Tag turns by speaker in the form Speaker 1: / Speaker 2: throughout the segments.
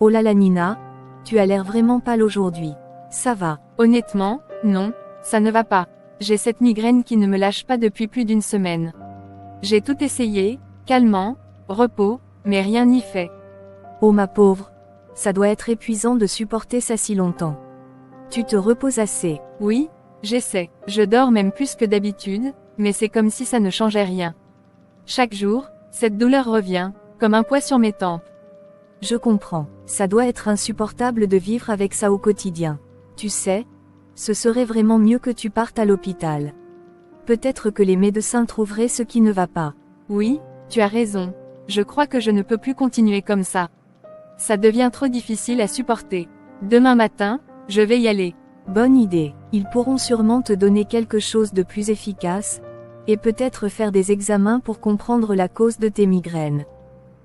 Speaker 1: Oh là là Nina, tu as l'air vraiment pâle aujourd'hui. Ça va?
Speaker 2: Honnêtement, non, ça ne va pas. J'ai cette migraine qui ne me lâche pas depuis plus d'une semaine. J'ai tout essayé, calmant, repos, mais rien n'y fait.
Speaker 1: Oh ma pauvre, ça doit être épuisant de supporter ça si longtemps. Tu te reposes assez?
Speaker 2: Oui, j'essaie. Je dors même plus que d'habitude, mais c'est comme si ça ne changeait rien. Chaque jour, cette douleur revient, comme un poids sur mes tempes.
Speaker 1: Je comprends, ça doit être insupportable de vivre avec ça au quotidien. Tu sais, ce serait vraiment mieux que tu partes à l'hôpital. Peut-être que les médecins trouveraient ce qui ne va pas.
Speaker 2: Oui, tu as raison. Je crois que je ne peux plus continuer comme ça. Ça devient trop difficile à supporter. Demain matin, je vais y aller.
Speaker 1: Bonne idée. Ils pourront sûrement te donner quelque chose de plus efficace, et peut-être faire des examens pour comprendre la cause de tes migraines.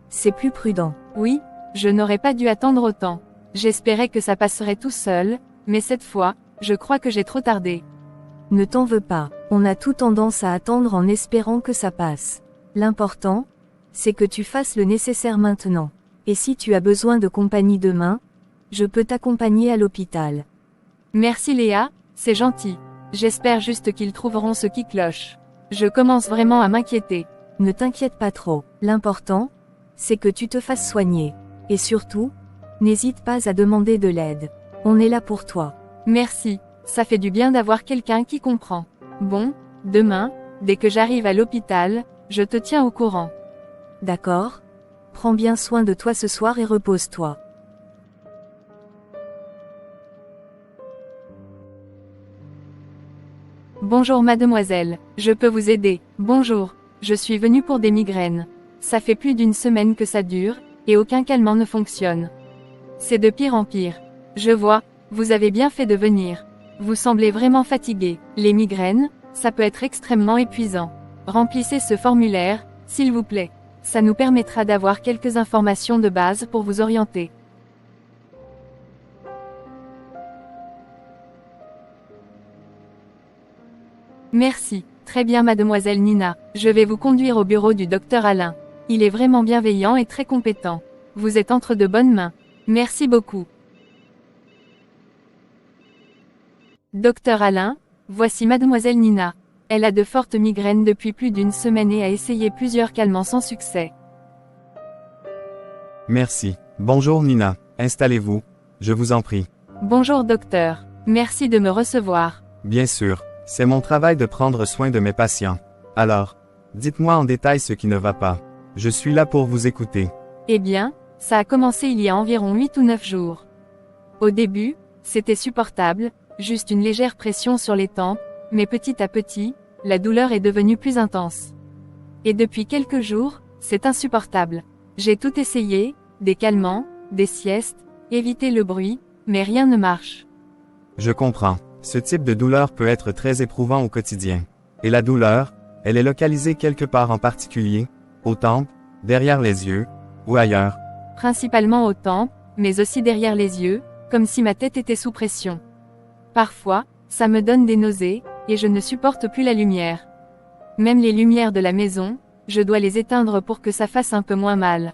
Speaker 1: C'est plus prudent.
Speaker 2: Oui, je n'aurais pas dû attendre autant. J'espérais que ça passerait tout seul, mais cette fois, je crois que j'ai trop tardé.
Speaker 1: Ne t'en veux pas, on a tout tendance à attendre en espérant que ça passe. L'important, c'est que tu fasses le nécessaire maintenant. Et si tu as besoin de compagnie demain, je peux t'accompagner à l'hôpital.
Speaker 2: Merci Léa, c'est gentil. J'espère juste qu'ils trouveront ce qui cloche. Je commence vraiment à m'inquiéter.
Speaker 1: Ne t'inquiète pas trop, l'important, c'est que tu te fasses soigner. Et surtout, n'hésite pas à demander de l'aide. On est là pour toi.
Speaker 2: Merci, ça fait du bien d'avoir quelqu'un qui comprend. Bon, demain, dès que j'arrive à l'hôpital, je te tiens au courant.
Speaker 1: D'accord? Prends bien soin de toi ce soir et repose-toi.
Speaker 2: Bonjour mademoiselle, je peux vous aider? Bonjour, je suis venue pour des migraines. Ça fait plus d'une semaine que ça dure, et aucun calmant ne fonctionne. C'est de pire en pire. Je vois, vous avez bien fait de venir. Vous semblez vraiment fatigué. Les migraines, ça peut être extrêmement épuisant. Remplissez ce formulaire, s'il vous plaît. Ça nous permettra d'avoir quelques informations de base pour vous orienter. Merci, très bien mademoiselle Nina. Je vais vous conduire au bureau du docteur Alain. Il est vraiment bienveillant et très compétent. Vous êtes entre de bonnes mains. Merci beaucoup. Docteur Alain, voici mademoiselle Nina. Elle a de fortes migraines depuis plus d'une semaine et a essayé plusieurs calmants sans succès.
Speaker 3: Merci. Bonjour Nina, installez-vous, je vous en prie.
Speaker 2: Bonjour docteur, merci de me recevoir.
Speaker 3: Bien sûr, c'est mon travail de prendre soin de mes patients. Alors, dites-moi en détail ce qui ne va pas. Je suis là pour vous écouter.
Speaker 2: Eh bien, ça a commencé il y a environ 8 ou 9 jours. Au début, c'était supportable, juste une légère pression sur les tempes, mais petit à petit, la douleur est devenue plus intense. Et depuis quelques jours, c'est insupportable. J'ai tout essayé, des calmants, des siestes, éviter le bruit, mais rien ne marche.
Speaker 3: Je comprends. Ce type de douleur peut être très éprouvant au quotidien. Et la douleur, elle est localisée quelque part en particulier, aux tempes, derrière les yeux, ou ailleurs.
Speaker 2: Principalement aux tempes, mais aussi derrière les yeux, comme si ma tête était sous pression. Parfois, ça me donne des nausées, et je ne supporte plus la lumière. Même les lumières de la maison, je dois les éteindre pour que ça fasse un peu moins mal.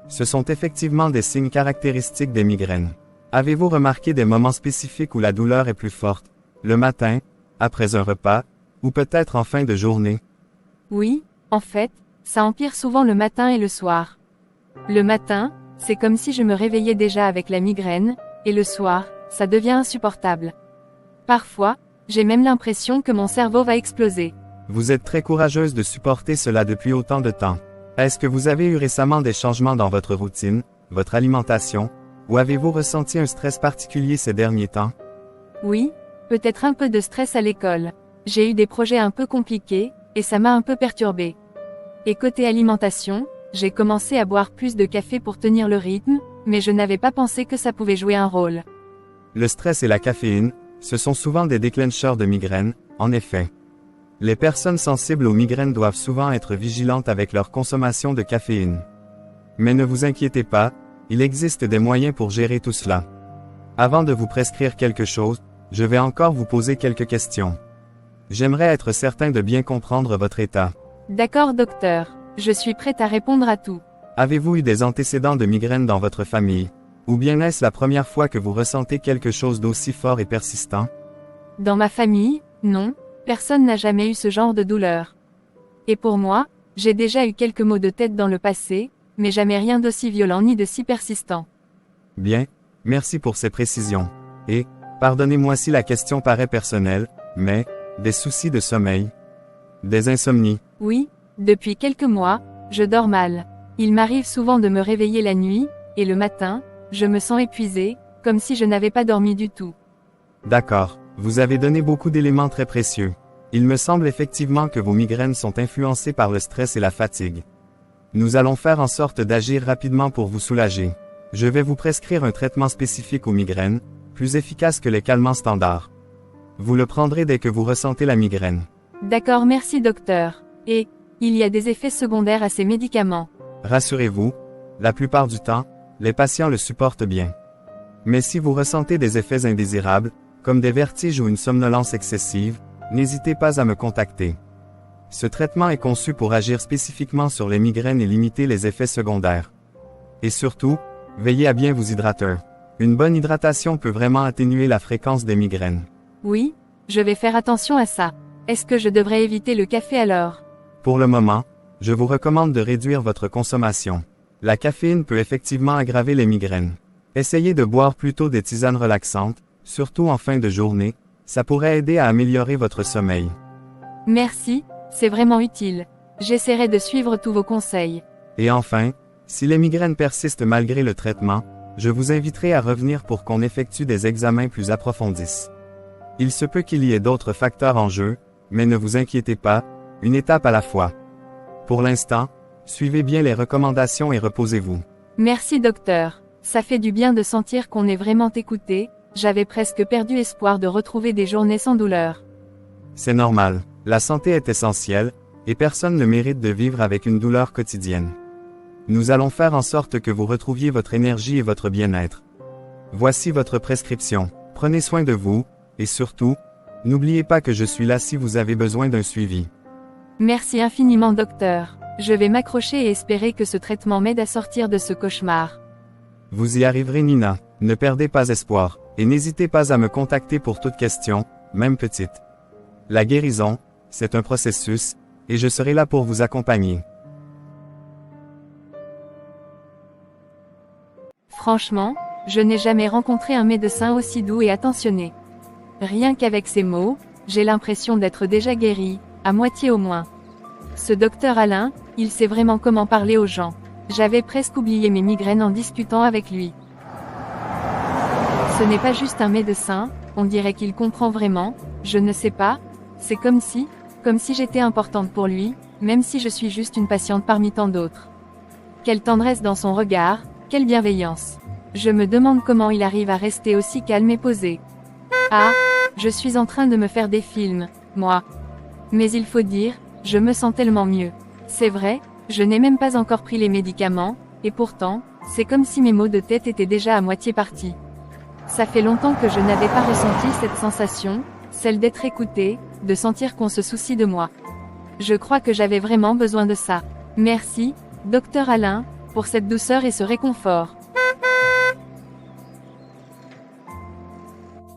Speaker 3: Ce sont effectivement des signes caractéristiques des migraines. Avez-vous remarqué des moments spécifiques où la douleur est plus forte? Le matin, après un repas, ou peut-être en fin de journée?
Speaker 2: Oui, en fait, ça empire souvent le matin et le soir. Le matin, c'est comme si je me réveillais déjà avec la migraine, et le soir, ça devient insupportable. Parfois, j'ai même l'impression que mon cerveau va exploser.
Speaker 3: Vous êtes très courageuse de supporter cela depuis autant de temps. Est-ce que vous avez eu récemment des changements dans votre routine, votre alimentation, ou avez-vous ressenti un stress particulier ces derniers temps?
Speaker 2: Oui, peut-être un peu de stress à l'école. J'ai eu des projets un peu compliqués, et ça m'a un peu perturbée. Et côté alimentation, j'ai commencé à boire plus de café pour tenir le rythme, mais je n'avais pas pensé que ça pouvait jouer un rôle.
Speaker 3: Le stress et la caféine, ce sont souvent des déclencheurs de migraines, en effet. Les personnes sensibles aux migraines doivent souvent être vigilantes avec leur consommation de caféine. Mais ne vous inquiétez pas, il existe des moyens pour gérer tout cela. Avant de vous prescrire quelque chose, je vais encore vous poser quelques questions. J'aimerais être certain de bien comprendre votre état.
Speaker 2: D'accord docteur, je suis prête à répondre à tout.
Speaker 3: Avez-vous eu des antécédents de migraines dans votre famille? Ou bien est-ce la première fois que vous ressentez quelque chose d'aussi fort et persistant?
Speaker 2: Dans ma famille, non, personne n'a jamais eu ce genre de douleur. Et pour moi, j'ai déjà eu quelques maux de tête dans le passé, mais jamais rien d'aussi violent ni de si persistant.
Speaker 3: Bien, merci pour ces précisions. Et, pardonnez-moi si la question paraît personnelle, mais, des soucis de sommeil? Des insomnies?
Speaker 2: Oui, depuis quelques mois, je dors mal. Il m'arrive souvent de me réveiller la nuit, et le matin, je me sens épuisée, comme si je n'avais pas dormi du tout.
Speaker 3: D'accord, vous avez donné beaucoup d'éléments très précieux. Il me semble effectivement que vos migraines sont influencées par le stress et la fatigue. Nous allons faire en sorte d'agir rapidement pour vous soulager. Je vais vous prescrire un traitement spécifique aux migraines, plus efficace que les calmants standards. Vous le prendrez dès que vous ressentez la migraine.
Speaker 2: D'accord, merci docteur. Et, il y a des effets secondaires à ces médicaments.
Speaker 3: Rassurez-vous, la plupart du temps, les patients le supportent bien. Mais si vous ressentez des effets indésirables, comme des vertiges ou une somnolence excessive, n'hésitez pas à me contacter. Ce traitement est conçu pour agir spécifiquement sur les migraines et limiter les effets secondaires. Et surtout, veillez à bien vous hydrater. Une bonne hydratation peut vraiment atténuer la fréquence des migraines.
Speaker 2: Oui, je vais faire attention à ça. Est-ce que je devrais éviter le café alors?
Speaker 3: Pour le moment, je vous recommande de réduire votre consommation. La caféine peut effectivement aggraver les migraines. Essayez de boire plutôt des tisanes relaxantes, surtout en fin de journée, ça pourrait aider à améliorer votre sommeil.
Speaker 2: Merci, c'est vraiment utile. J'essaierai de suivre tous vos conseils.
Speaker 3: Et enfin, si les migraines persistent malgré le traitement, je vous inviterai à revenir pour qu'on effectue des examens plus approfondis. Il se peut qu'il y ait d'autres facteurs en jeu, mais ne vous inquiétez pas, une étape à la fois. Pour l'instant, suivez bien les recommandations et reposez-vous.
Speaker 2: Merci docteur. Ça fait du bien de sentir qu'on est vraiment écouté, j'avais presque perdu espoir de retrouver des journées sans douleur.
Speaker 3: C'est normal, la santé est essentielle, et personne ne mérite de vivre avec une douleur quotidienne. Nous allons faire en sorte que vous retrouviez votre énergie et votre bien-être. Voici votre prescription. Prenez soin de vous, et surtout, n'oubliez pas que je suis là si vous avez besoin d'un suivi.
Speaker 2: Merci infiniment docteur. Je vais m'accrocher et espérer que ce traitement m'aide à sortir de ce cauchemar.
Speaker 3: Vous y arriverez Nina, ne perdez pas espoir, et n'hésitez pas à me contacter pour toute question, même petite. La guérison, c'est un processus, et je serai là pour vous accompagner.
Speaker 2: Franchement, je n'ai jamais rencontré un médecin aussi doux et attentionné. Rien qu'avec ces mots, j'ai l'impression d'être déjà guérie, à moitié au moins. Ce docteur Alain, il sait vraiment comment parler aux gens. J'avais presque oublié mes migraines en discutant avec lui. Ce n'est pas juste un médecin, on dirait qu'il comprend vraiment, je ne sais pas, c'est comme si j'étais importante pour lui, même si je suis juste une patiente parmi tant d'autres. Quelle tendresse dans son regard, quelle bienveillance. Je me demande comment il arrive à rester aussi calme et posé. Ah, je suis en train de me faire des films, moi. Mais il faut dire, je me sens tellement mieux. C'est vrai, je n'ai même pas encore pris les médicaments, et pourtant, c'est comme si mes maux de tête étaient déjà à moitié partis. Ça fait longtemps que je n'avais pas ressenti cette sensation, celle d'être écoutée, de sentir qu'on se soucie de moi. Je crois que j'avais vraiment besoin de ça. Merci, docteur Alain, pour cette douceur et ce réconfort.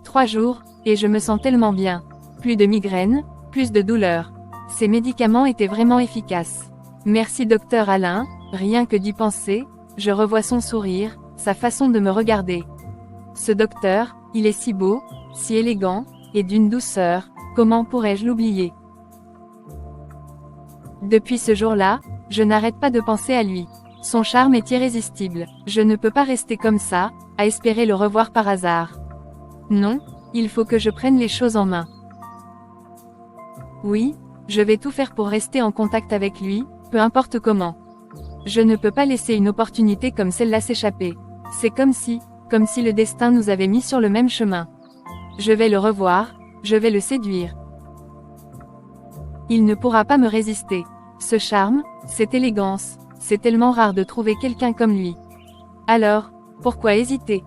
Speaker 2: 3 jours, et je me sens tellement bien. Plus de migraines, plus de douleur. Ces médicaments étaient vraiment efficaces. Merci docteur Alain, rien que d'y penser, je revois son sourire, sa façon de me regarder. Ce docteur, il est si beau, si élégant, et d'une douceur, comment pourrais-je l'oublier? Depuis ce jour-là, je n'arrête pas de penser à lui. Son charme est irrésistible. Je ne peux pas rester comme ça, à espérer le revoir par hasard. Non, il faut que je prenne les choses en main. Oui, je vais tout faire pour rester en contact avec lui, peu importe comment. Je ne peux pas laisser une opportunité comme celle-là s'échapper. C'est comme si le destin nous avait mis sur le même chemin. Je vais le revoir, je vais le séduire. Il ne pourra pas me résister. Ce charme, cette élégance, c'est tellement rare de trouver quelqu'un comme lui. Alors, pourquoi hésiter?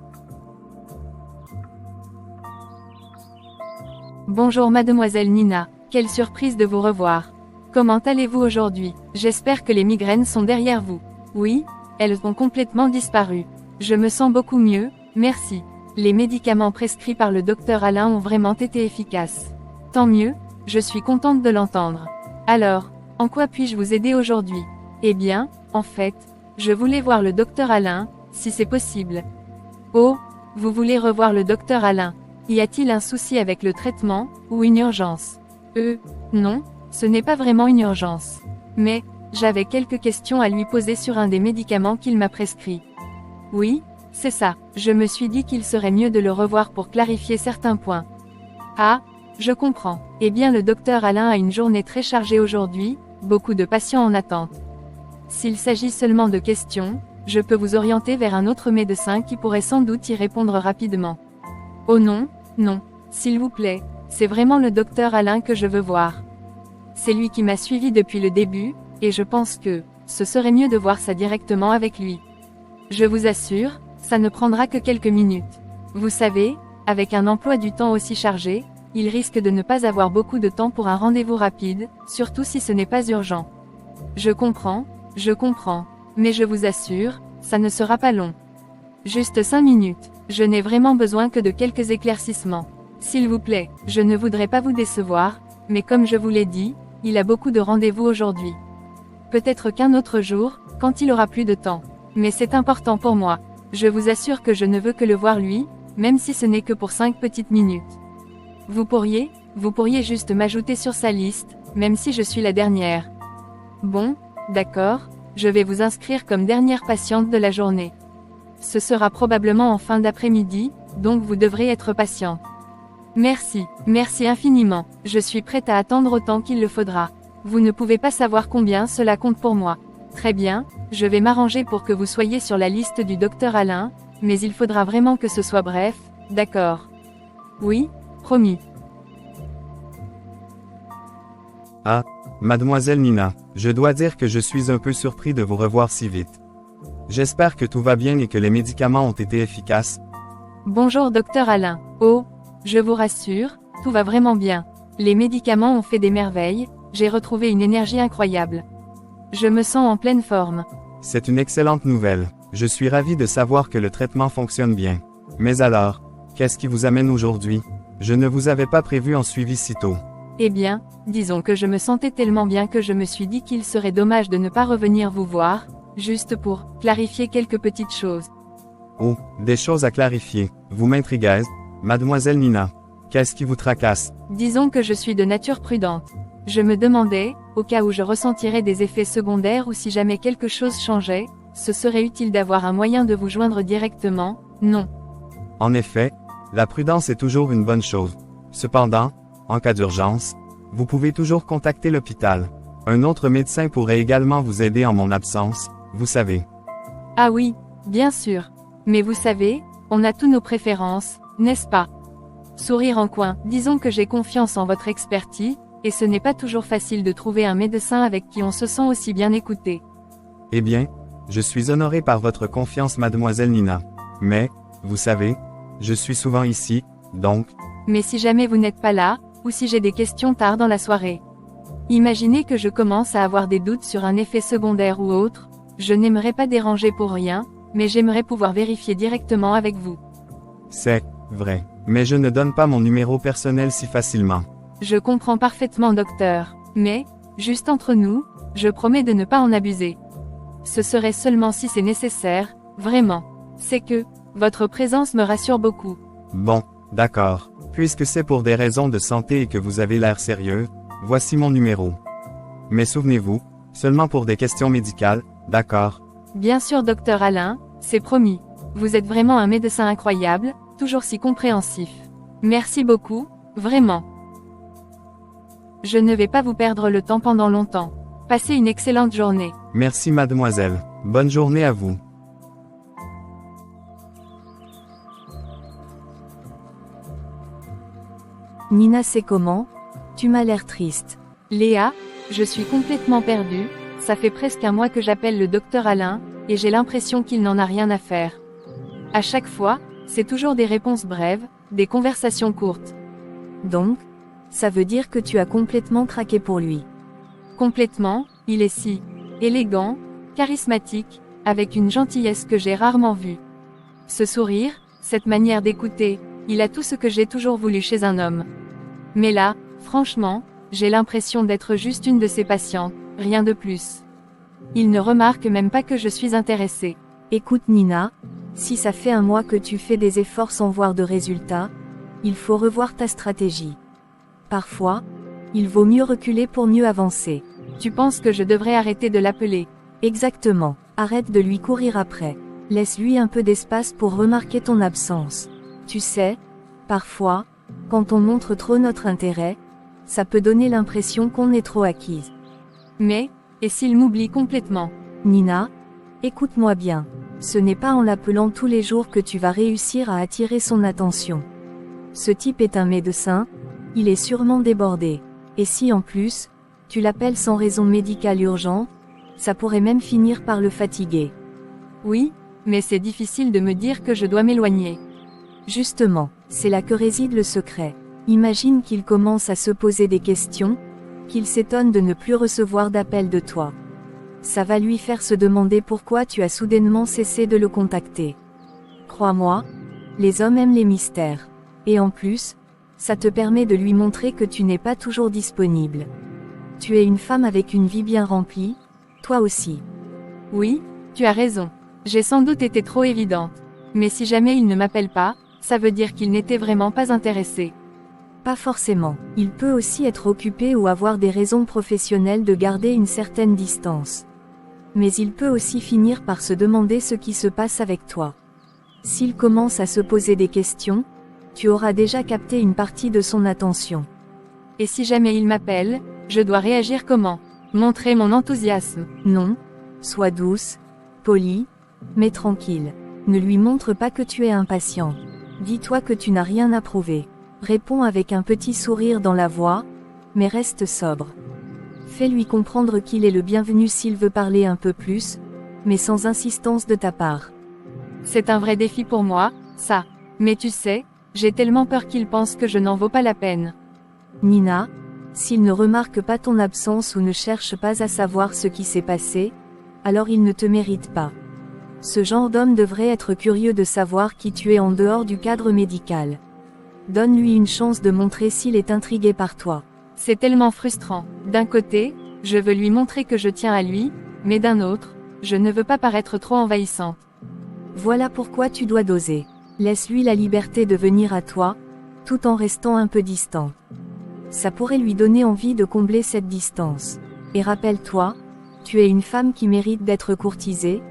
Speaker 2: Bonjour mademoiselle Nina, quelle surprise de vous revoir. Comment allez-vous aujourd'hui? J'espère que les migraines sont derrière vous. Oui, elles ont complètement disparu. Je me sens beaucoup mieux, merci. Les médicaments prescrits par le docteur Alain ont vraiment été efficaces. Tant mieux, je suis contente de l'entendre. Alors, en quoi puis-je vous aider aujourd'hui? Eh bien, en fait, je voulais voir le docteur Alain, si c'est possible. Oh, vous voulez revoir le docteur Alain? Y a-t-il un souci avec le traitement, ou une urgence? Non, ce n'est pas vraiment une urgence. Mais, j'avais quelques questions à lui poser sur un des médicaments qu'il m'a prescrit. Oui, c'est ça, je me suis dit qu'il serait mieux de le revoir pour clarifier certains points. Ah, je comprends. Eh bien le docteur Alain a une journée très chargée aujourd'hui, beaucoup de patients en attente. S'il s'agit seulement de questions, je peux vous orienter vers un autre médecin qui pourrait sans doute y répondre rapidement. Oh non, non, s'il vous plaît, c'est vraiment le docteur Alain que je veux voir. C'est lui qui m'a suivi depuis le début, et je pense que ce serait mieux de voir ça directement avec lui. Je vous assure, ça ne prendra que quelques minutes. Vous savez, avec un emploi du temps aussi chargé, il risque de ne pas avoir beaucoup de temps pour un rendez-vous rapide, surtout si ce n'est pas urgent. Je comprends, mais je vous assure, ça ne sera pas long. Juste 5 minutes, je n'ai vraiment besoin que de quelques éclaircissements. S'il vous plaît, je ne voudrais pas vous décevoir, mais comme je vous l'ai dit, il a beaucoup de rendez-vous aujourd'hui. Peut-être qu'un autre jour, quand il aura plus de temps. Mais c'est important pour moi. Je vous assure que je ne veux que le voir lui, même si ce n'est que pour 5 petites minutes. Vous pourriez juste m'ajouter sur sa liste, même si je suis la dernière. Bon, d'accord, je vais vous inscrire comme dernière patiente de la journée. Ce sera probablement en fin d'après-midi, donc vous devrez être patiente. Merci infiniment, je suis prête à attendre autant qu'il le faudra. Vous ne pouvez pas savoir combien cela compte pour moi. Très bien, je vais m'arranger pour que vous soyez sur la liste du docteur Alain, mais il faudra vraiment que ce soit bref, d'accord? Oui, promis.
Speaker 3: Ah, mademoiselle Nina, je dois dire que je suis un peu surpris de vous revoir si vite. J'espère que tout va bien et que les médicaments ont été efficaces.
Speaker 2: Bonjour docteur Alain. Oh, je vous rassure, tout va vraiment bien. Les médicaments ont fait des merveilles, j'ai retrouvé une énergie incroyable. Je me sens en pleine forme.
Speaker 3: C'est une excellente nouvelle. Je suis ravi de savoir que le traitement fonctionne bien. Mais alors, qu'est-ce qui vous amène aujourd'hui? Je ne vous avais pas prévu en suivi si tôt.
Speaker 2: Eh bien, disons que je me sentais tellement bien que je me suis dit qu'il serait dommage de ne pas revenir vous voir, juste pour clarifier quelques petites choses.
Speaker 3: Oh, des choses à clarifier. Vous m'intriguez, mademoiselle Nina. Qu'est-ce qui vous tracasse?
Speaker 2: Disons que je suis de nature prudente. Je me demandais, au cas où je ressentirais des effets secondaires ou si jamais quelque chose changeait, ce serait utile d'avoir un moyen de vous joindre directement, non?
Speaker 3: En effet, la prudence est toujours une bonne chose. Cependant, en cas d'urgence, vous pouvez toujours contacter l'hôpital. Un autre médecin pourrait également vous aider en mon absence, vous savez.
Speaker 2: Ah oui, bien sûr. Mais vous savez, on a tous nos préférences, n'est-ce pas? Sourire en coin, disons que j'ai confiance en votre expertise, et ce n'est pas toujours facile de trouver un médecin avec qui on se sent aussi bien écouté.
Speaker 3: Eh bien, je suis honoré par votre confiance mademoiselle Nina. Mais, vous savez, je suis souvent ici, donc...
Speaker 2: Mais si jamais vous n'êtes pas là, ou si j'ai des questions tard dans la soirée. Imaginez que je commence à avoir des doutes sur un effet secondaire ou autre, je n'aimerais pas déranger pour rien, mais j'aimerais pouvoir vérifier directement avec vous.
Speaker 3: C'est vrai, mais je ne donne pas mon numéro personnel si facilement.
Speaker 2: Je comprends parfaitement docteur, mais, juste entre nous, je promets de ne pas en abuser. Ce serait seulement si c'est nécessaire, vraiment. C'est que, votre présence me rassure beaucoup.
Speaker 3: Bon, d'accord. Puisque c'est pour des raisons de santé et que vous avez l'air sérieux, voici mon numéro. Mais souvenez-vous, seulement pour des questions médicales, d'accord?
Speaker 2: Bien sûr docteur Alain, c'est promis. Vous êtes vraiment un médecin incroyable, toujours si compréhensif. Merci beaucoup, vraiment. Je ne vais pas vous perdre le temps pendant longtemps. Passez une excellente journée.
Speaker 3: Merci mademoiselle. Bonne journée à vous.
Speaker 1: Nina, c'est comment? Tu m'as l'air triste.
Speaker 2: Léa, je suis complètement perdue, ça fait presque un mois que j'appelle le docteur Alain, et j'ai l'impression qu'il n'en a rien à faire. À chaque fois, c'est toujours des réponses brèves, des conversations courtes.
Speaker 1: Donc, ça veut dire que tu as complètement craqué pour lui.
Speaker 2: Complètement, il est si élégant, charismatique, avec une gentillesse que j'ai rarement vue. Ce sourire, cette manière d'écouter, il a tout ce que j'ai toujours voulu chez un homme. Mais là, franchement, j'ai l'impression d'être juste une de ses patientes, rien de plus. Il ne remarque même pas que je suis intéressée.
Speaker 1: Écoute Nina, si ça fait un mois que tu fais des efforts sans voir de résultats, il faut revoir ta stratégie. Parfois, il vaut mieux reculer pour mieux avancer.
Speaker 2: Tu penses que je devrais arrêter de l'appeler?
Speaker 1: Exactement, arrête de lui courir après. Laisse-lui un peu d'espace pour remarquer ton absence. Tu sais, parfois, quand on montre trop notre intérêt, ça peut donner l'impression qu'on est trop acquise.
Speaker 2: Mais, et s'il m'oublie complètement?
Speaker 1: Nina, écoute-moi bien. Ce n'est pas en l'appelant tous les jours que tu vas réussir à attirer son attention. Ce type est un médecin, il est sûrement débordé. Et si en plus, tu l'appelles sans raison médicale urgente, ça pourrait même finir par le fatiguer.
Speaker 2: Oui, mais c'est difficile de me dire que je dois m'éloigner.
Speaker 1: Justement, c'est là que réside le secret. Imagine qu'il commence à se poser des questions, qu'il s'étonne de ne plus recevoir d'appel de toi. Ça va lui faire se demander pourquoi tu as soudainement cessé de le contacter. Crois-moi, les hommes aiment les mystères. Et en plus, ça te permet de lui montrer que tu n'es pas toujours disponible. Tu es une femme avec une vie bien remplie, toi aussi.
Speaker 2: Oui, tu as raison. J'ai sans doute été trop évidente. Mais si jamais il ne m'appelle pas, ça veut dire qu'il n'était vraiment pas intéressé.
Speaker 1: Pas forcément. Il peut aussi être occupé ou avoir des raisons professionnelles de garder une certaine distance. Mais il peut aussi finir par se demander ce qui se passe avec toi. S'il commence à se poser des questions, tu auras déjà capté une partie de son attention.
Speaker 2: Et si jamais il m'appelle, je dois réagir comment? Montrer mon enthousiasme?
Speaker 1: Non. Sois douce, polie, mais tranquille. Ne lui montre pas que tu es impatient. Dis-toi que tu n'as rien à prouver. Réponds avec un petit sourire dans la voix, mais reste sobre. Fais-lui comprendre qu'il est le bienvenu s'il veut parler un peu plus, mais sans insistance de ta part.
Speaker 2: C'est un vrai défi pour moi, ça. Mais tu sais, j'ai tellement peur qu'il pense que je n'en vaux pas la peine.
Speaker 1: Nina, s'il ne remarque pas ton absence ou ne cherche pas à savoir ce qui s'est passé, alors il ne te mérite pas. Ce genre d'homme devrait être curieux de savoir qui tu es en dehors du cadre médical. Donne-lui une chance de montrer s'il est intrigué par toi.
Speaker 2: C'est tellement frustrant. D'un côté, je veux lui montrer que je tiens à lui, mais d'un autre, je ne veux pas paraître trop envahissante.
Speaker 1: Voilà pourquoi tu dois doser. Laisse-lui la liberté de venir à toi, tout en restant un peu distant. Ça pourrait lui donner envie de combler cette distance. Et rappelle-toi, tu es une femme qui mérite d'être courtisée,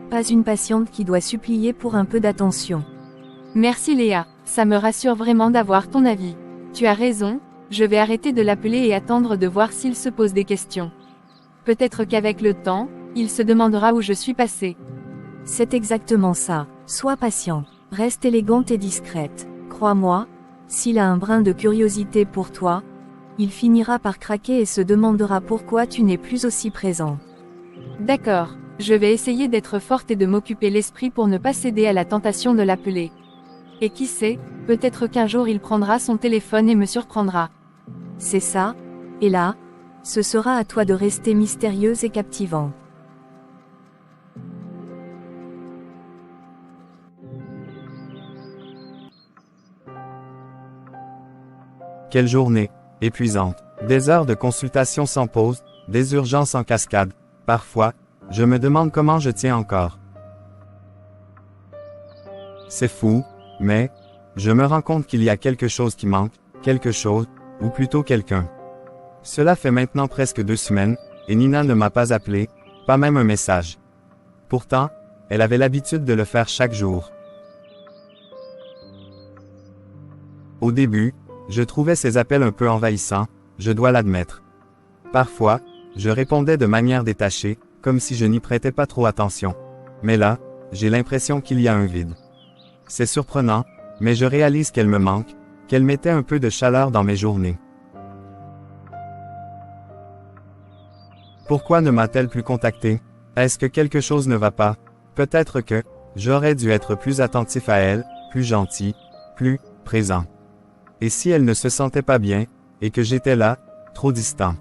Speaker 1: pas une patiente qui doit supplier pour un peu d'attention.
Speaker 2: Merci Léa, ça me rassure vraiment d'avoir ton avis. Tu as raison, je vais arrêter de l'appeler et attendre de voir s'il se pose des questions. Peut-être qu'avec le temps, il se demandera où je suis passée.
Speaker 1: C'est exactement ça. Sois patient. Reste élégante et discrète. Crois-moi, s'il a un brin de curiosité pour toi, il finira par craquer et se demandera pourquoi tu n'es plus aussi présent.
Speaker 2: D'accord, je vais essayer d'être forte et de m'occuper l'esprit pour ne pas céder à la tentation de l'appeler. Et qui sait, peut-être qu'un jour il prendra son téléphone et me surprendra.
Speaker 1: C'est ça, et là, ce sera à toi de rester mystérieuse et captivante.
Speaker 3: Quelle journée, épuisante. Des heures de consultation sans pause, des urgences en cascade. Parfois, je me demande comment je tiens encore. C'est fou, mais, je me rends compte qu'il y a quelque chose qui manque, quelque chose, ou plutôt quelqu'un. Cela fait maintenant presque 2 semaines, et Nina ne m'a pas appelé, pas même un message. Pourtant, elle avait l'habitude de le faire chaque jour. Au début, je trouvais ses appels un peu envahissants, je dois l'admettre. Parfois, je répondais de manière détachée, comme si je n'y prêtais pas trop attention. Mais là, j'ai l'impression qu'il y a un vide. C'est surprenant, mais je réalise qu'elle me manque, qu'elle mettait un peu de chaleur dans mes journées. Pourquoi ne m'a-t-elle plus contacté? Est-ce que quelque chose ne va pas? Peut-être que, j'aurais dû être plus attentif à elle, plus gentil, plus présent. Et si elle ne se sentait pas bien, et que j'étais là, trop distant?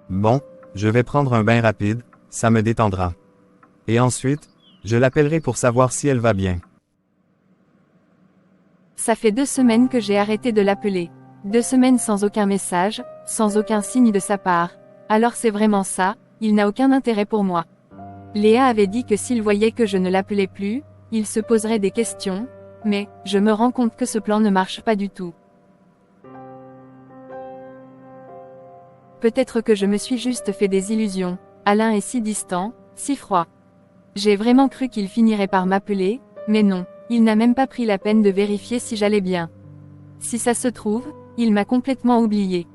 Speaker 3: Bon, je vais prendre un bain rapide, ça me détendra. Et ensuite, Je l'appellerai pour savoir si elle va bien.
Speaker 2: Ça fait 2 semaines que j'ai arrêté de l'appeler. 2 semaines sans aucun message, sans aucun signe de sa part. Alors c'est vraiment ça, il n'a aucun intérêt pour moi. Léa avait dit que s'il voyait que je ne l'appelais plus, il se poserait des questions, mais, je me rends compte que ce plan ne marche pas du tout. Peut-être que je me suis juste fait des illusions. Alain est si distant, si froid. J'ai vraiment cru qu'il finirait par m'appeler, mais non, il n'a même pas pris la peine de vérifier si j'allais bien. Si ça se trouve, il m'a complètement oublié.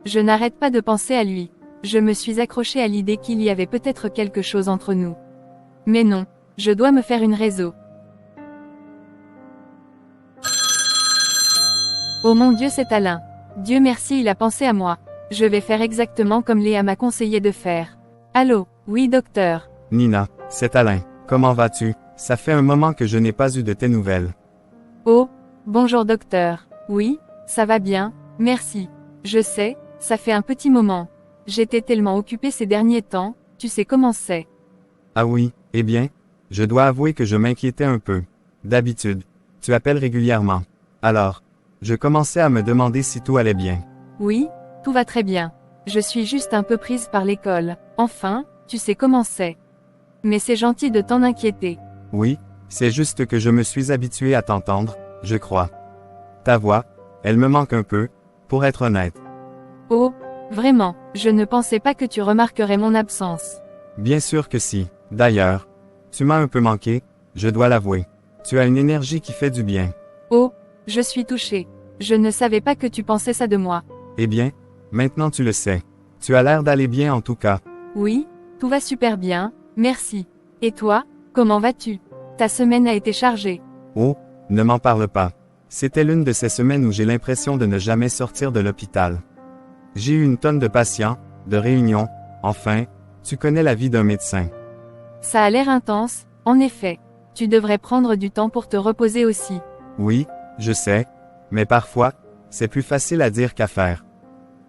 Speaker 2: Je n'arrête pas de penser à lui. Je me suis accrochée à l'idée qu'il y avait peut-être quelque chose entre nous. Mais non, je dois me faire une réseau. Oh mon Dieu, c'est Alain. Dieu merci, il a pensé à moi. Je vais faire exactement comme Léa m'a conseillé de faire. Allô, oui docteur.
Speaker 3: Nina, c'est Alain. Comment vas-tu? Ça fait un moment que je n'ai pas eu de tes nouvelles.
Speaker 2: Oh, bonjour docteur. Oui, ça va bien, merci. Je sais, ça fait un petit moment. J'étais tellement occupée ces derniers temps, tu sais comment c'est.
Speaker 3: Ah oui, eh bien, je dois avouer que je m'inquiétais un peu. D'habitude, tu appelles régulièrement. Alors, je commençais à me demander si tout allait bien.
Speaker 2: Oui, tout va très bien. Je suis juste un peu prise par l'école. Enfin, tu sais comment c'est. Mais c'est gentil de t'en inquiéter.
Speaker 3: Oui, c'est juste que je me suis habitué à t'entendre, je crois. Ta voix, elle me manque un peu, pour être honnête.
Speaker 2: Oh, vraiment, je ne pensais pas que tu remarquerais mon absence.
Speaker 3: Bien sûr que si. D'ailleurs, tu m'as un peu manqué, je dois l'avouer. Tu as une énergie qui fait du bien.
Speaker 2: Oh, je suis touchée. Je ne savais pas que tu pensais ça de moi.
Speaker 3: Eh bien, maintenant tu le sais. Tu as l'air d'aller bien en tout cas.
Speaker 2: Oui, tout va super bien, merci. Et toi, comment vas-tu? Ta semaine a été chargée.
Speaker 3: Oh, ne m'en parle pas. C'était l'une de ces semaines où j'ai l'impression de ne jamais sortir de l'hôpital. J'ai eu une tonne de patients, de réunions, enfin, tu connais la vie d'un médecin.
Speaker 2: Ça a l'air intense, en effet. Tu devrais prendre du temps pour te reposer aussi.
Speaker 3: Oui, je sais, mais parfois, c'est plus facile à dire qu'à faire.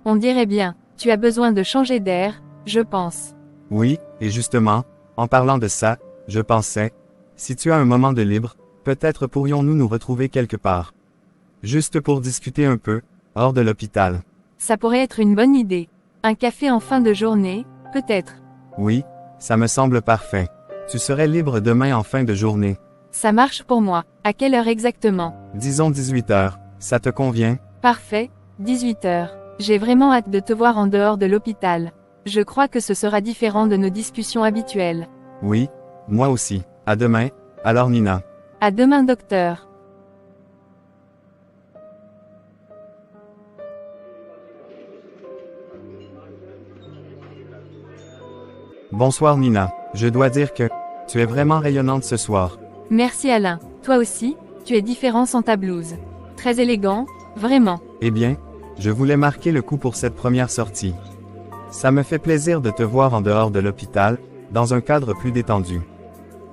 Speaker 2: On dirait bien, tu as besoin de changer d'air, je pense.
Speaker 3: Oui, et justement, en parlant de ça, je pensais, si tu as un moment de libre, peut-être pourrions-nous nous retrouver quelque part. Juste pour discuter un peu, hors de l'hôpital.
Speaker 2: Ça pourrait être une bonne idée. Un café en fin de journée, peut-être.
Speaker 3: Oui, ça me semble parfait. Tu serais libre demain en fin de journée.
Speaker 2: Ça marche pour moi. À quelle heure exactement?
Speaker 3: Disons 18 heures. Ça te convient?
Speaker 2: Parfait, 18 heures. J'ai vraiment hâte de te voir en dehors de l'hôpital. Je crois que ce sera différent de nos discussions habituelles.
Speaker 3: Oui, moi aussi. À demain, alors Nina.
Speaker 2: À demain docteur.
Speaker 3: Bonsoir Nina. Je dois dire que, tu es vraiment rayonnante ce soir.
Speaker 2: Merci Alain. Toi aussi, tu es différent sans ta blouse. Très élégant, vraiment.
Speaker 3: Eh bien, je voulais marquer le coup pour cette première sortie. Ça me fait plaisir de te voir en dehors de l'hôpital, dans un cadre plus détendu.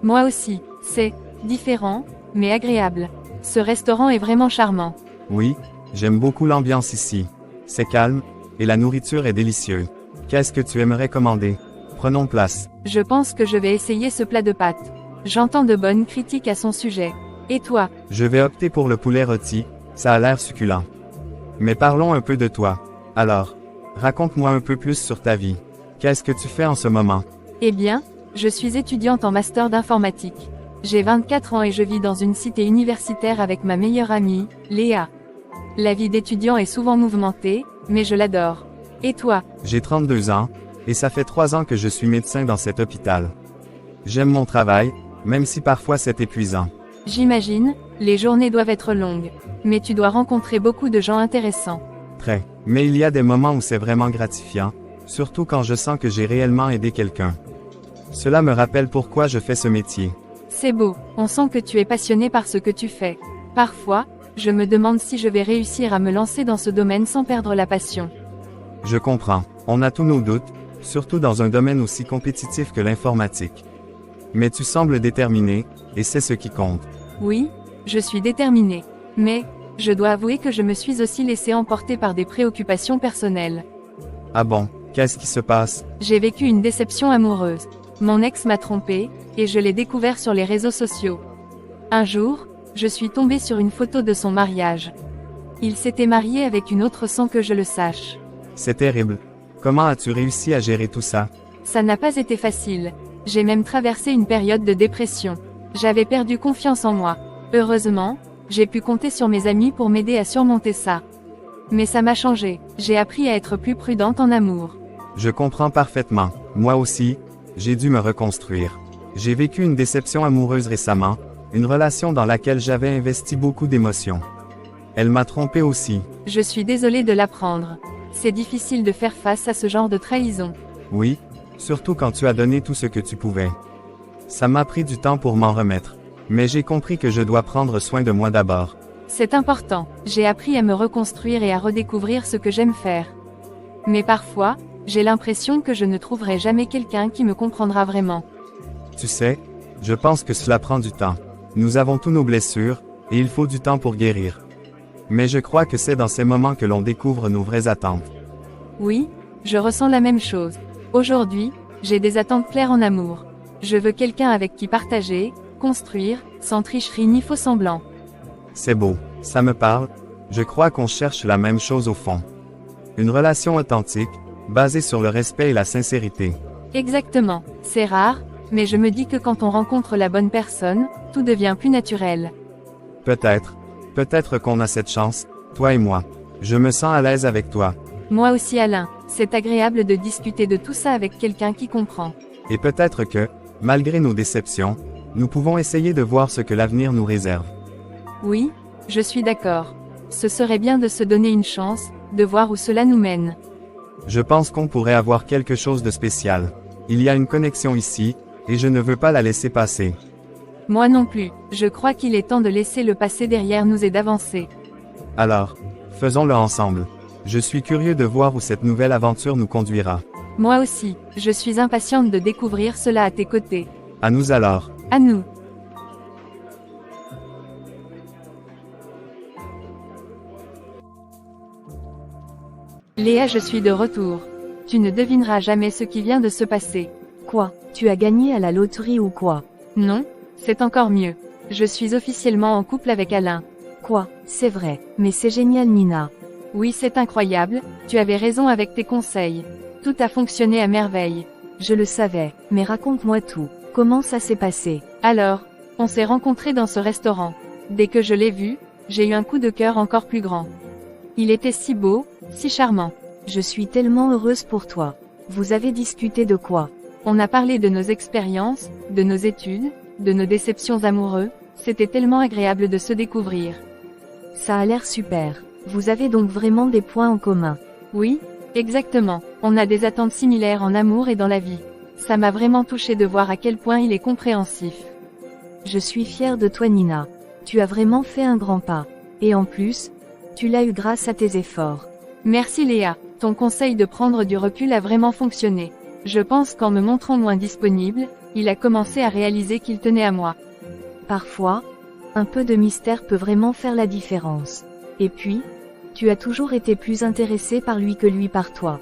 Speaker 2: Moi aussi, c'est différent, mais agréable. Ce restaurant est vraiment charmant.
Speaker 3: Oui, j'aime beaucoup l'ambiance ici. C'est calme, et la nourriture est délicieuse. Qu'est-ce que tu aimerais commander? Prenons place.
Speaker 2: Je pense que je vais essayer ce plat de pâtes. J'entends de bonnes critiques à son sujet. Et toi?
Speaker 3: Je vais opter pour le poulet rôti, ça a l'air succulent. Mais parlons un peu de toi. Alors, raconte-moi un peu plus sur ta vie. Qu'est-ce que tu fais en ce moment?
Speaker 2: Eh bien, je suis étudiante en master d'informatique. J'ai 24 ans et je vis dans une cité universitaire avec ma meilleure amie, Léa. La vie d'étudiant est souvent mouvementée, mais je l'adore. Et toi?
Speaker 3: J'ai 32 ans, et ça fait 3 ans que je suis médecin dans cet hôpital. J'aime mon travail, même si parfois c'est épuisant.
Speaker 2: J'imagine, les journées doivent être longues. Mais tu dois rencontrer beaucoup de gens intéressants.
Speaker 3: Très. Mais il y a des moments où c'est vraiment gratifiant, surtout quand je sens que j'ai réellement aidé quelqu'un. Cela me rappelle pourquoi je fais ce métier.
Speaker 2: C'est beau, on sent que tu es passionné par ce que tu fais. Parfois, je me demande si je vais réussir à me lancer dans ce domaine sans perdre la passion.
Speaker 3: Je comprends. On a tous nos doutes, surtout dans un domaine aussi compétitif que l'informatique. Mais tu sembles déterminé, et c'est ce qui compte.
Speaker 2: Oui, je suis déterminée. Mais, je dois avouer que je me suis aussi laissée emporter par des préoccupations personnelles.
Speaker 3: Ah bon, Qu'est-ce qui se passe?
Speaker 2: J'ai vécu une déception amoureuse. Mon ex m'a trompée, et je l'ai découvert sur les réseaux sociaux. Un jour, je suis tombée sur une photo de son mariage. Il s'était marié avec une autre sans que je le sache.
Speaker 3: C'est terrible. Comment as-tu réussi à gérer tout ça?
Speaker 2: Ça n'a pas été facile. J'ai même traversé une période de dépression. J'avais perdu confiance en moi. Heureusement, j'ai pu compter sur mes amis pour m'aider à surmonter ça. Mais ça m'a changé. J'ai appris à être plus prudente en amour.
Speaker 3: Je comprends parfaitement. Moi aussi, j'ai dû me reconstruire. J'ai vécu une déception amoureuse récemment, une relation dans laquelle j'avais investi beaucoup d'émotions. Elle m'a trompé aussi.
Speaker 2: Je suis désolée de l'apprendre. C'est difficile de faire face à ce genre de trahison.
Speaker 3: Oui, surtout quand tu as donné tout ce que tu pouvais. Ça m'a pris du temps pour m'en remettre. Mais j'ai compris que je dois prendre soin de moi d'abord.
Speaker 2: C'est important. J'ai appris à me reconstruire et à redécouvrir ce que j'aime faire. Mais parfois, j'ai l'impression que je ne trouverai jamais quelqu'un qui me comprendra vraiment.
Speaker 3: Tu sais, je pense que cela prend du temps. Nous avons tous nos blessures, et il faut du temps pour guérir. Mais je crois que c'est dans ces moments que l'on découvre nos vraies attentes.
Speaker 2: Oui, je ressens la même chose. Aujourd'hui, j'ai des attentes claires en amour. Je veux quelqu'un avec qui partager, construire, sans tricherie ni faux semblant.
Speaker 3: C'est beau, ça me parle, je crois qu'on cherche la même chose au fond. Une relation authentique, basée sur le respect et la sincérité.
Speaker 2: Exactement, c'est rare, mais je me dis que quand on rencontre la bonne personne, tout devient plus naturel.
Speaker 3: Peut-être qu'on a cette chance, toi et moi. Je me sens à l'aise avec toi.
Speaker 2: Moi aussi Alain, c'est agréable de discuter de tout ça avec quelqu'un qui comprend.
Speaker 3: Et peut-être que, malgré nos déceptions, nous pouvons essayer de voir ce que l'avenir nous réserve.
Speaker 2: Oui, je suis d'accord. Ce serait bien de se donner une chance, de voir où cela nous mène.
Speaker 3: Je pense qu'on pourrait avoir quelque chose de spécial. Il y a une connexion ici, et je ne veux pas la laisser passer.
Speaker 2: Moi non plus, je crois qu'il est temps de laisser le passé derrière nous et d'avancer.
Speaker 3: Alors, faisons-le ensemble. Je suis curieux de voir où cette nouvelle aventure nous conduira.
Speaker 2: Moi aussi, je suis impatiente de découvrir cela à tes côtés.
Speaker 3: À nous alors.
Speaker 2: À nous. Léa, je suis de retour. Tu ne devineras jamais ce qui vient de se passer.
Speaker 1: Quoi? Tu as gagné à la loterie ou quoi?
Speaker 2: Non, c'est encore mieux. Je suis officiellement en couple avec Alain.
Speaker 1: Quoi? C'est vrai, mais c'est génial Nina.
Speaker 2: Oui, c'est incroyable, tu avais raison avec tes conseils. Tout a fonctionné à merveille.
Speaker 1: Je le savais, mais raconte-moi tout. Comment ça s'est passé?
Speaker 2: Alors, on s'est rencontrés dans ce restaurant. Dès que je l'ai vu, j'ai eu un coup de cœur encore plus grand. Il était si beau, si charmant.
Speaker 1: Je suis tellement heureuse pour toi. Vous avez discuté de quoi?
Speaker 2: On a parlé de nos expériences, de nos études, de nos déceptions amoureuses. C'était tellement agréable de se découvrir.
Speaker 1: Ça a l'air super. Vous avez donc vraiment des points en commun.
Speaker 2: Oui, exactement. On a des attentes similaires en amour et dans la vie. Ça m'a vraiment touché de voir à quel point il est compréhensif.
Speaker 1: Je suis fière de toi Nina. Tu as vraiment fait un grand pas. Et en plus, tu l'as eu grâce à tes efforts.
Speaker 2: Merci Léa, ton conseil de prendre du recul a vraiment fonctionné. Je pense qu'en me montrant moins disponible, il a commencé à réaliser qu'il tenait à moi.
Speaker 1: Parfois, un peu de mystère peut vraiment faire la différence. Et puis, tu as toujours été plus intéressé par lui que lui par toi.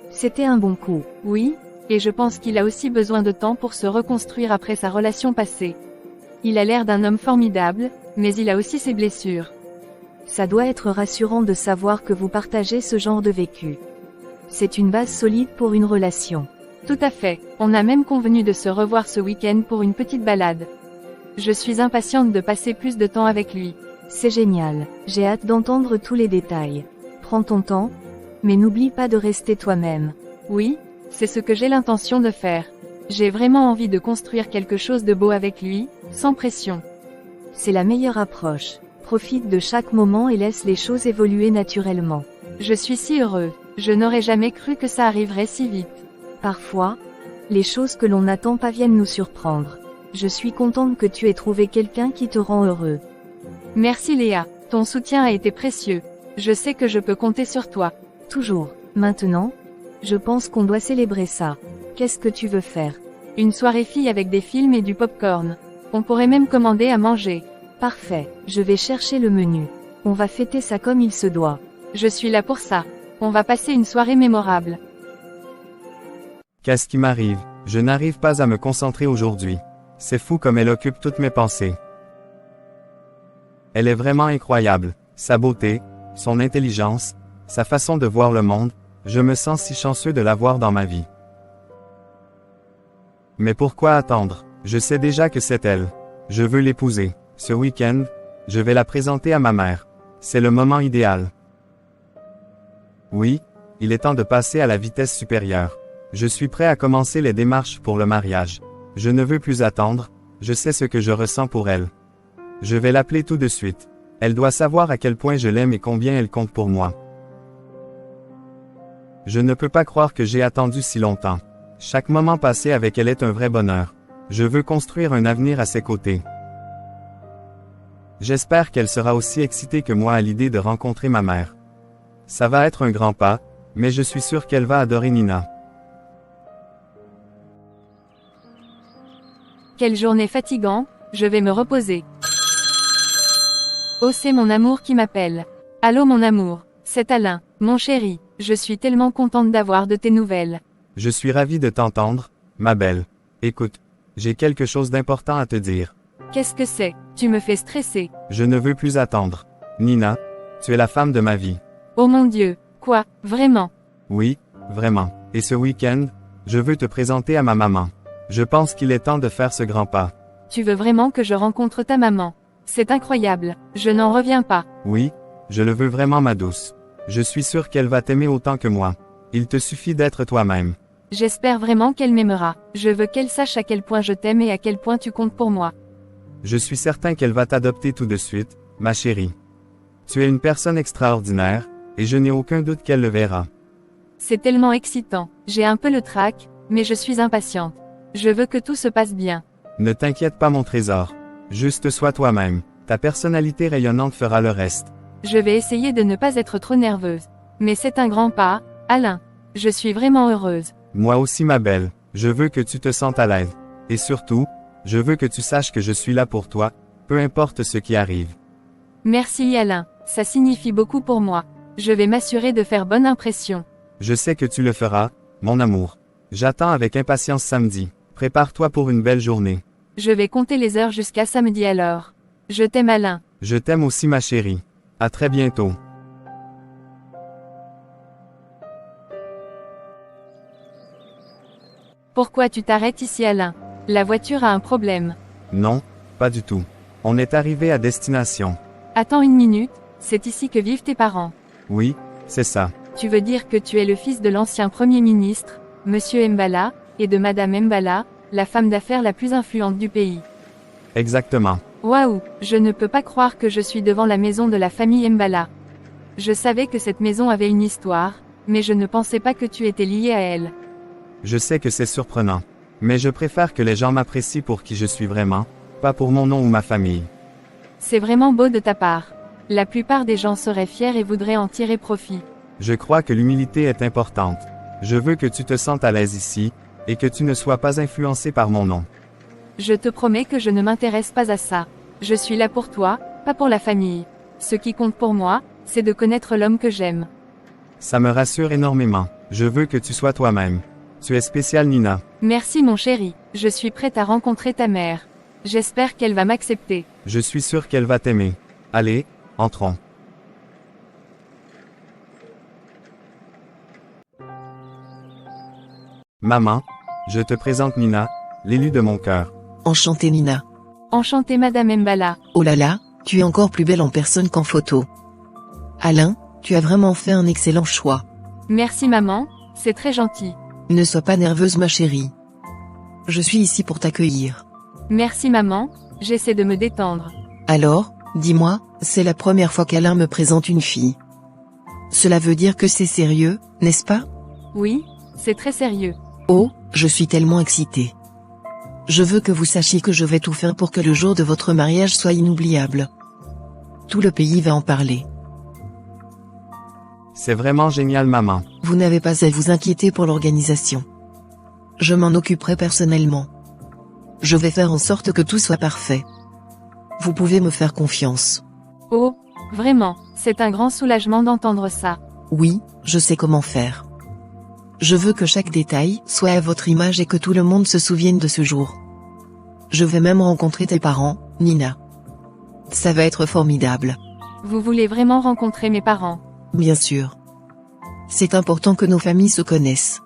Speaker 1: C'était un bon coup.
Speaker 2: Oui, et je pense qu'il a aussi besoin de temps pour se reconstruire après sa relation passée. Il a l'air d'un homme formidable, mais il a aussi ses blessures.
Speaker 1: Ça doit être rassurant de savoir que vous partagez ce genre de vécu. C'est une base solide pour une relation.
Speaker 2: Tout à fait, on a même convenu de se revoir ce week-end pour une petite balade. Je suis impatiente de passer plus de temps avec lui.
Speaker 1: C'est génial, j'ai hâte d'entendre tous les détails. Prends ton temps, mais n'oublie pas de rester toi-même.
Speaker 2: Oui, c'est ce que j'ai l'intention de faire. J'ai vraiment envie de construire quelque chose de beau avec lui, sans pression.
Speaker 1: C'est la meilleure approche. Profite de chaque moment et laisse les choses évoluer naturellement.
Speaker 2: Je suis si heureux, je n'aurais jamais cru que ça arriverait si vite.
Speaker 1: Parfois, les choses que l'on n'attend pas viennent nous surprendre. Je suis contente que tu aies trouvé quelqu'un qui te rend heureux.
Speaker 2: Merci Léa, ton soutien a été précieux. Je sais que je peux compter sur toi.
Speaker 1: Toujours. Maintenant, je pense qu'on doit célébrer ça. Qu'est-ce que tu veux faire?
Speaker 2: Une soirée fille avec des films et du popcorn. On pourrait même commander à manger.
Speaker 1: Parfait, je vais chercher le menu. On va fêter ça comme il se doit.
Speaker 2: Je suis là pour ça. On va passer une soirée mémorable.
Speaker 3: Qu'est-ce qui m'arrive? Je n'arrive pas à me concentrer aujourd'hui. C'est fou comme elle occupe toutes mes pensées. Elle est vraiment incroyable. Sa beauté, son intelligence, sa façon de voir le monde, je me sens si chanceux de l'avoir dans ma vie. Mais pourquoi attendre? Je sais déjà que c'est elle. Je veux l'épouser. Ce week-end, je vais la présenter à ma mère. C'est le moment idéal. Oui, il est temps de passer à la vitesse supérieure. Je suis prêt à commencer les démarches pour le mariage. Je ne veux plus attendre, je sais ce que je ressens pour elle. Je vais l'appeler tout de suite. Elle doit savoir à quel point je l'aime et combien elle compte pour moi. Je ne peux pas croire que j'ai attendu si longtemps. Chaque moment passé avec elle est un vrai bonheur. Je veux construire un avenir à ses côtés. J'espère qu'elle sera aussi excitée que moi à l'idée de rencontrer ma mère. Ça va être un grand pas, mais je suis sûr qu'elle va adorer Nina.
Speaker 2: Quelle journée fatigante, je vais me reposer. Oh, c'est mon amour qui m'appelle. Allô mon amour, c'est Alain, mon chéri, je suis tellement contente d'avoir de tes nouvelles.
Speaker 3: Je suis ravi de t'entendre, ma belle. Écoute, j'ai quelque chose d'important à te dire.
Speaker 2: Qu'est-ce que c'est? Tu me fais stresser.
Speaker 3: Je ne veux plus attendre. Nina, tu es la femme de ma vie.
Speaker 2: Oh mon Dieu, quoi, vraiment?
Speaker 3: Oui, vraiment. Et ce week-end, je veux te présenter à ma maman. Je pense qu'il est temps de faire ce grand pas.
Speaker 2: Tu veux vraiment que je rencontre ta maman? C'est incroyable, je n'en reviens pas.
Speaker 3: Oui, je le veux vraiment ma douce. Je suis sûr qu'elle va t'aimer autant que moi. Il te suffit d'être toi-même.
Speaker 2: J'espère vraiment qu'elle m'aimera. Je veux qu'elle sache à quel point je t'aime et à quel point tu comptes pour moi.
Speaker 3: Je suis certain qu'elle va t'adopter tout de suite, ma chérie. Tu es une personne extraordinaire, et je n'ai aucun doute qu'elle le verra.
Speaker 2: C'est tellement excitant. J'ai un peu le trac, mais je suis impatiente. Je veux que tout se passe bien.
Speaker 3: Ne t'inquiète pas mon trésor. Juste sois toi-même. Ta personnalité rayonnante fera le reste.
Speaker 2: Je vais essayer de ne pas être trop nerveuse. Mais c'est un grand pas, Alain. Je suis vraiment heureuse.
Speaker 3: Moi aussi ma belle. Je veux que tu te sentes à l'aise. Et surtout, je veux que tu saches que je suis là pour toi, peu importe ce qui arrive.
Speaker 2: Merci Alain, ça signifie beaucoup pour moi. Je vais m'assurer de faire bonne impression.
Speaker 3: Je sais que tu le feras, mon amour. J'attends avec impatience samedi. Prépare-toi pour une belle journée.
Speaker 2: Je vais compter les heures jusqu'à samedi alors. Je t'aime Alain.
Speaker 3: Je t'aime aussi ma chérie. À très bientôt.
Speaker 2: Pourquoi tu t'arrêtes ici Alain? La voiture a un problème.
Speaker 3: Non, pas du tout. On est arrivé à destination.
Speaker 2: Attends une minute, c'est ici que vivent tes parents.
Speaker 3: Oui, c'est ça.
Speaker 2: Tu veux dire que tu es le fils de l'ancien Premier ministre, Monsieur Mbala, et de Madame Mbala, la femme d'affaires la plus influente du pays.
Speaker 3: Exactement.
Speaker 2: Waouh, je ne peux pas croire que je suis devant la maison de la famille Mbala. Je savais que cette maison avait une histoire, mais je ne pensais pas que tu étais lié à elle.
Speaker 3: Je sais que c'est surprenant. Mais je préfère que les gens m'apprécient pour qui je suis vraiment, pas pour mon nom ou ma famille.
Speaker 2: C'est vraiment beau de ta part. La plupart des gens seraient fiers et voudraient en tirer profit.
Speaker 3: Je crois que l'humilité est importante. Je veux que tu te sentes à l'aise ici, et que tu ne sois pas influencé par mon nom.
Speaker 2: Je te promets que je ne m'intéresse pas à ça. Je suis là pour toi, pas pour la famille. Ce qui compte pour moi, c'est de connaître l'homme que j'aime.
Speaker 3: Ça me rassure énormément. Je veux que tu sois toi-même. Tu es spéciale Nina.
Speaker 2: Merci mon chéri, je suis prête à rencontrer ta mère. J'espère qu'elle va m'accepter.
Speaker 3: Je suis sûr qu'elle va t'aimer. Allez, entrons. Maman, je te présente Nina, l'élu de mon cœur.
Speaker 4: Enchantée Nina.
Speaker 2: Enchantée Madame Mbala.
Speaker 4: Oh là là, tu es encore plus belle en personne qu'en photo. Alain, tu as vraiment fait un excellent choix.
Speaker 2: Merci maman, c'est très gentil.
Speaker 4: Ne sois pas nerveuse ma chérie. Je suis ici pour t'accueillir.
Speaker 2: Merci maman, j'essaie de me détendre.
Speaker 4: Alors, dis-moi, c'est la première fois qu'Alain me présente une fille. Cela veut dire que c'est sérieux, n'est-ce pas?
Speaker 2: Oui, c'est très sérieux.
Speaker 4: Oh, je suis tellement excitée. Je veux que vous sachiez que je vais tout faire pour que le jour de votre mariage soit inoubliable. Tout le pays va en parler.
Speaker 3: C'est vraiment génial maman.
Speaker 4: Vous n'avez pas à vous inquiéter pour l'organisation. Je m'en occuperai personnellement. Je vais faire en sorte que tout soit parfait. Vous pouvez me faire confiance.
Speaker 2: Oh, vraiment, c'est un grand soulagement d'entendre ça.
Speaker 4: Oui, je sais comment faire. Je veux que chaque détail soit à votre image et que tout le monde se souvienne de ce jour. Je vais même rencontrer tes parents, Nina. Ça va être formidable.
Speaker 2: Vous voulez vraiment rencontrer mes parents?
Speaker 4: Bien sûr. C'est important que nos familles se connaissent.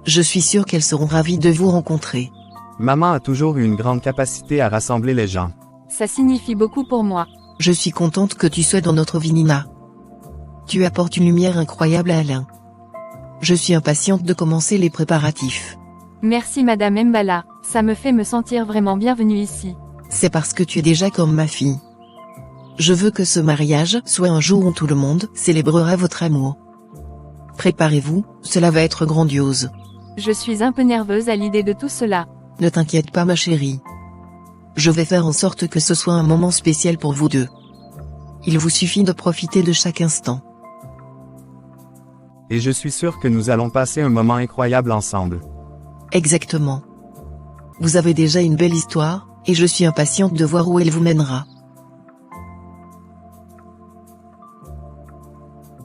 Speaker 4: Je suis sûre qu'elles seront ravies de vous rencontrer.
Speaker 3: Maman a toujours eu une grande capacité à rassembler les gens.
Speaker 2: Ça signifie beaucoup pour moi.
Speaker 4: Je suis contente que tu sois dans notre vie, Nina. Tu apportes une lumière incroyable à Alain. Je suis impatiente de commencer les préparatifs.
Speaker 2: Merci Madame Mbala, ça me fait me sentir vraiment bienvenue ici.
Speaker 4: C'est parce que tu es déjà comme ma fille. Je veux que ce mariage soit un jour où tout le monde célébrera votre amour. Préparez-vous, cela va être grandiose.
Speaker 2: Je suis un peu nerveuse à l'idée de tout cela.
Speaker 4: Ne t'inquiète pas ma chérie. Je vais faire en sorte que ce soit un moment spécial pour vous deux. Il vous suffit de profiter de chaque instant.
Speaker 3: Et je suis sûr que nous allons passer un moment incroyable ensemble.
Speaker 4: Exactement. Vous avez déjà une belle histoire, et je suis impatiente de voir où elle vous mènera.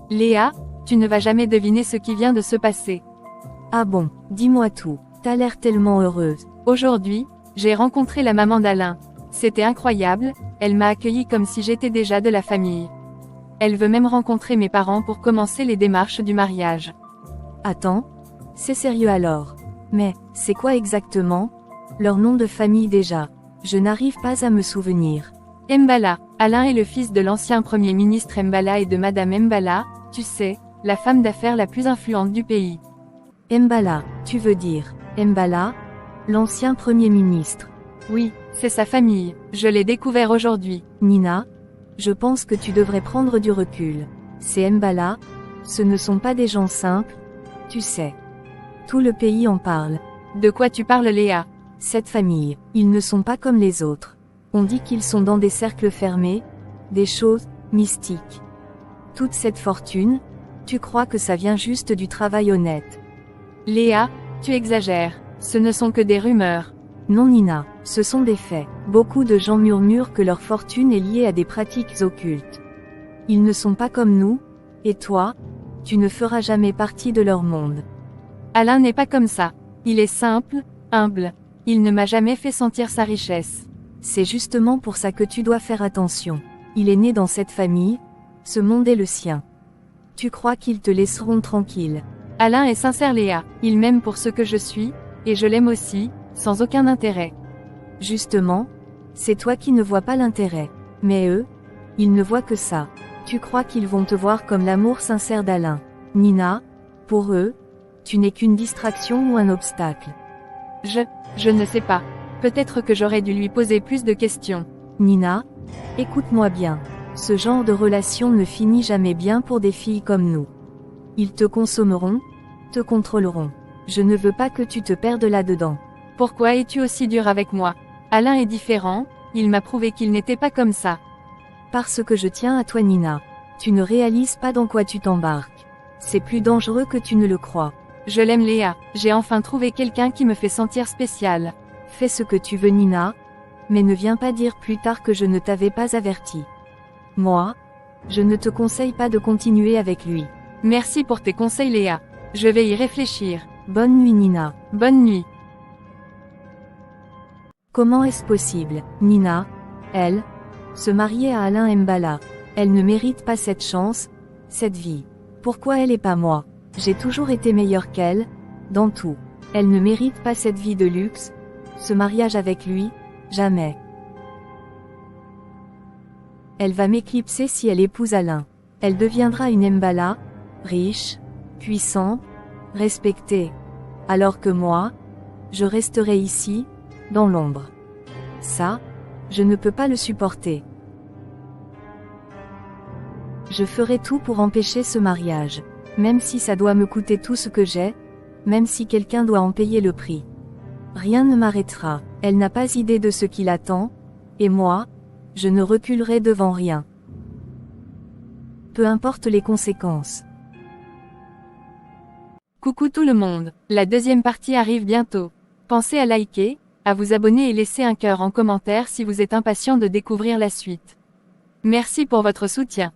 Speaker 2: Léa, tu ne vas jamais deviner ce qui vient de se passer.
Speaker 1: Ah bon, dis-moi tout, t'as l'air tellement heureuse.
Speaker 2: Aujourd'hui, j'ai rencontré la maman d'Alain. C'était incroyable, elle m'a accueilli comme si j'étais déjà de la famille. Elle veut même rencontrer mes parents pour commencer les démarches du mariage.
Speaker 1: Attends, c'est sérieux alors. Mais, c'est quoi exactement? Leur nom de famille déjà. Je n'arrive pas à me souvenir.
Speaker 2: Mbala, Alain est le fils de l'ancien premier ministre Mbala et de Madame Mbala, tu sais, la femme d'affaires la plus influente du pays.
Speaker 1: Mbala, tu veux dire, Mbala? L'ancien premier ministre.
Speaker 2: Oui, c'est sa famille, je l'ai découvert aujourd'hui.
Speaker 1: Nina, je pense que tu devrais prendre du recul. Ces Mbala, ce ne sont pas des gens simples, tu sais. Tout le pays en parle.
Speaker 2: De quoi tu parles Léa?
Speaker 1: Cette famille, ils ne sont pas comme les autres. On dit qu'ils sont dans des cercles fermés, des choses mystiques. Toute cette fortune, tu crois que ça vient juste du travail honnête?
Speaker 2: Léa, tu exagères, ce ne sont que des rumeurs.
Speaker 1: Non Nina, ce sont des faits. Beaucoup de gens murmurent que leur fortune est liée à des pratiques occultes. Ils ne sont pas comme nous, et toi, tu ne feras jamais partie de leur monde.
Speaker 2: Alain n'est pas comme ça. Il est simple, humble. Il ne m'a jamais fait sentir sa richesse.
Speaker 1: C'est justement pour ça que tu dois faire attention. Il est né dans cette famille, ce monde est le sien. Tu crois qu'ils te laisseront tranquille?
Speaker 2: Alain est sincère Léa, il m'aime pour ce que je suis, et je l'aime aussi, sans aucun intérêt.
Speaker 1: Justement, c'est toi qui ne vois pas l'intérêt. Mais eux, ils ne voient que ça. Tu crois qu'ils vont te voir comme l'amour sincère d'Alain. Nina, pour eux, tu n'es qu'une distraction ou un obstacle.
Speaker 2: Je ne sais pas. Peut-être que j'aurais dû lui poser plus de questions.
Speaker 1: Nina, écoute-moi bien. Ce genre de relation ne finit jamais bien pour des filles comme nous. Ils te consommeront, te contrôleront. Je ne veux pas que tu te perdes là-dedans.
Speaker 2: Pourquoi es-tu aussi dur avec moi? Alain est différent, il m'a prouvé qu'il n'était pas comme ça.
Speaker 1: Parce que je tiens à toi Nina. Tu ne réalises pas dans quoi tu t'embarques. C'est plus dangereux que tu ne le crois.
Speaker 2: Je l'aime Léa, j'ai enfin trouvé quelqu'un qui me fait sentir spéciale.
Speaker 1: Fais ce que tu veux Nina, mais ne viens pas dire plus tard que je ne t'avais pas averti. Moi, je ne te conseille pas de continuer avec lui.
Speaker 2: Merci pour tes conseils Léa. Je vais y réfléchir.
Speaker 1: Bonne nuit Nina.
Speaker 2: Bonne nuit.
Speaker 1: Comment est-ce possible, Nina, elle, se marier à Alain Mbala? Elle ne mérite pas cette chance, cette vie. Pourquoi elle et pas moi? J'ai toujours été meilleure qu'elle, dans tout. Elle ne mérite pas cette vie de luxe, ce mariage avec lui, jamais. Elle va m'éclipser si elle épouse Alain. Elle deviendra une Mbala, riche, puissante, respectée. Alors que moi, je resterai ici, dans l'ombre. Ça, je ne peux pas le supporter. Je ferai tout pour empêcher ce mariage. Même si ça doit me coûter tout ce que j'ai, même si quelqu'un doit en payer le prix. Rien ne m'arrêtera. Elle n'a pas idée de ce qui l'attend, et moi, je ne reculerai devant rien. Peu importe les conséquences.
Speaker 2: Coucou tout le monde, la deuxième partie arrive bientôt. Pensez à liker, à vous abonner et laisser un cœur en commentaire si vous êtes impatient de découvrir la suite. Merci pour votre soutien.